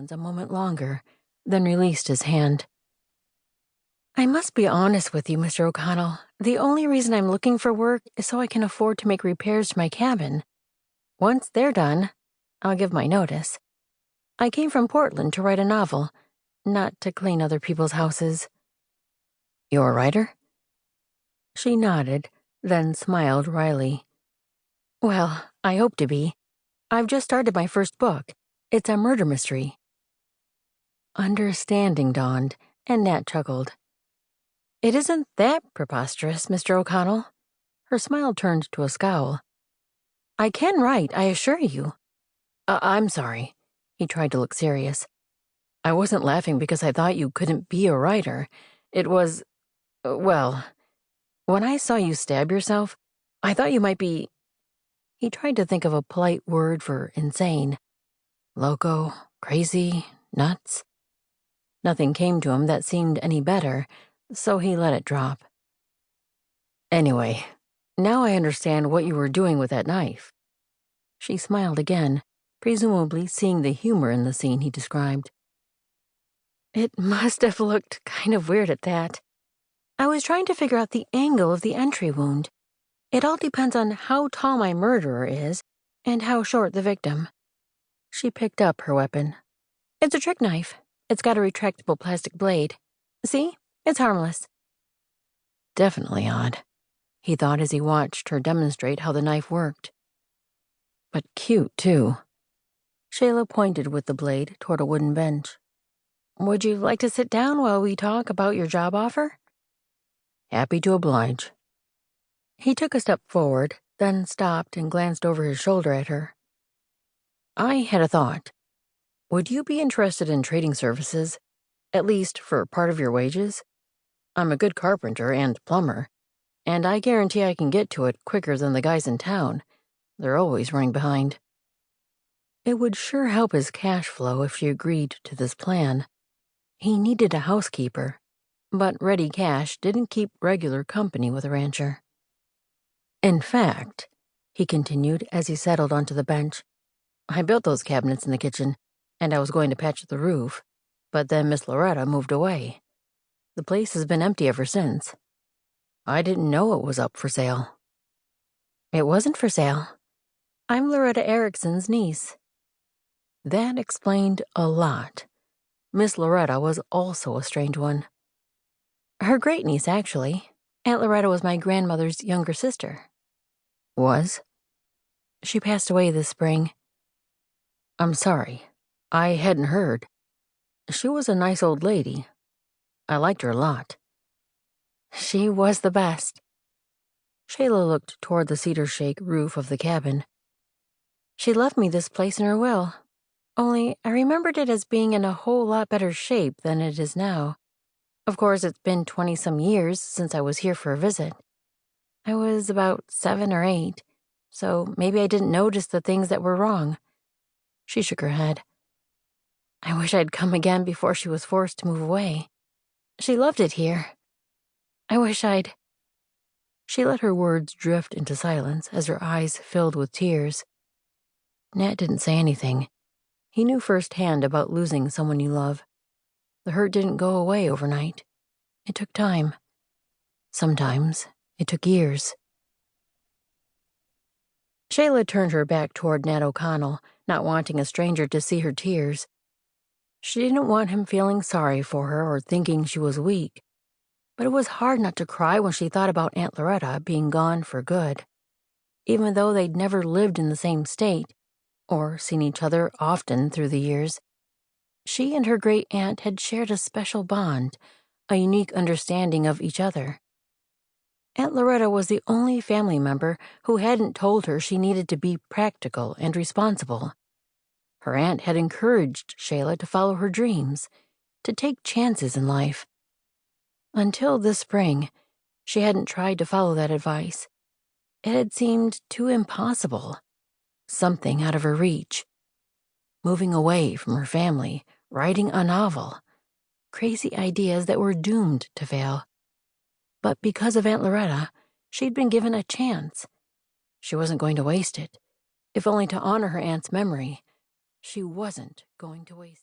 silence a moment longer, then released his hand. I must be honest with you, Mr. O'Connell. The only reason I'm looking for work is so I can afford to make repairs to my cabin. Once they're done, I'll give my notice. I came from Portland to write a novel, not to clean other people's houses. You're a writer? She nodded, then smiled wryly. Well, I hope to be. I've just started my first book. It's a murder mystery. Understanding dawned, and Nat chuckled. It isn't that preposterous, Mr. O'Connell. Her smile turned to a scowl. I can write, I assure you. I'm sorry. He tried to look serious. I wasn't laughing because I thought you couldn't be a writer. It was, well, when I saw you stab yourself, I thought you might be... He tried to think of a polite word for insane. Loco, crazy, nuts. Nothing came to him that seemed any better, so he let it drop. Anyway, now I understand what you were doing with that knife. She smiled again, presumably seeing the humor in the scene he described. It must have looked kind of weird at that. I was trying to figure out the angle of the entry wound. It all depends on how tall my murderer is and how short the victim. She picked up her weapon. It's a trick knife. It's got a retractable plastic blade. See? It's harmless. Definitely odd, he thought as he watched her demonstrate how the knife worked. But cute, too. Shayla pointed with the blade toward a wooden bench. Would you like to sit down while we talk about your job offer? Happy to oblige. He took a step forward, then stopped and glanced over his shoulder at her. I had a thought. Would you be interested in trading services, at least for part of your wages? I'm a good carpenter and plumber, and I guarantee I can get to it quicker than the guys in town. They're always running behind. It would sure help his cash flow if she agreed to this plan. He needed a housekeeper, but ready cash didn't keep regular company with a rancher. In fact, he continued as he settled onto the bench, I built those cabinets in the kitchen, and I was going to patch the roof, but then Miss Loretta moved away. The place has been empty ever since. I didn't know it was up for sale. It wasn't for sale. I'm Loretta Erickson's niece. That explained a lot. Miss Loretta was also a strange one. Her great-niece, actually. Aunt Loretta was my grandmother's younger sister. Was? She passed away this spring. I'm sorry. I hadn't heard. She was a nice old lady. I liked her a lot. She was the best. Shayla looked toward the cedar-shake roof of the cabin. She left me this place in her will. Only I remembered it as being in a whole lot better shape than it is now. Of course, it's been 20-some years since I was here for a visit. I was about 7 or 8, so maybe I didn't notice the things that were wrong. She shook her head. I wish I'd come again before she was forced to move away. She loved it here. I wish I'd... She let her words drift into silence as her eyes filled with tears. Nat didn't say anything. He knew firsthand about losing someone you love. The hurt didn't go away overnight. It took time. Sometimes it took years. Shayla turned her back toward Nat O'Connell, not wanting a stranger to see her tears. She didn't want him feeling sorry for her or thinking she was weak. But it was hard not to cry when she thought about Aunt Loretta being gone for good. Even though they'd never lived in the same state, or seen each other often through the years, she and her great-aunt had shared a special bond, a unique understanding of each other. Aunt Loretta was the only family member who hadn't told her she needed to be practical and responsible. Her aunt had encouraged Shayla to follow her dreams, to take chances in life. Until this spring, she hadn't tried to follow that advice. It had seemed too impossible, something out of her reach. Moving away from her family, writing a novel, crazy ideas that were doomed to fail. But because of Aunt Loretta, she'd been given a chance. She wasn't going to waste it. If only to honor her aunt's memory, she wasn't going to waste it.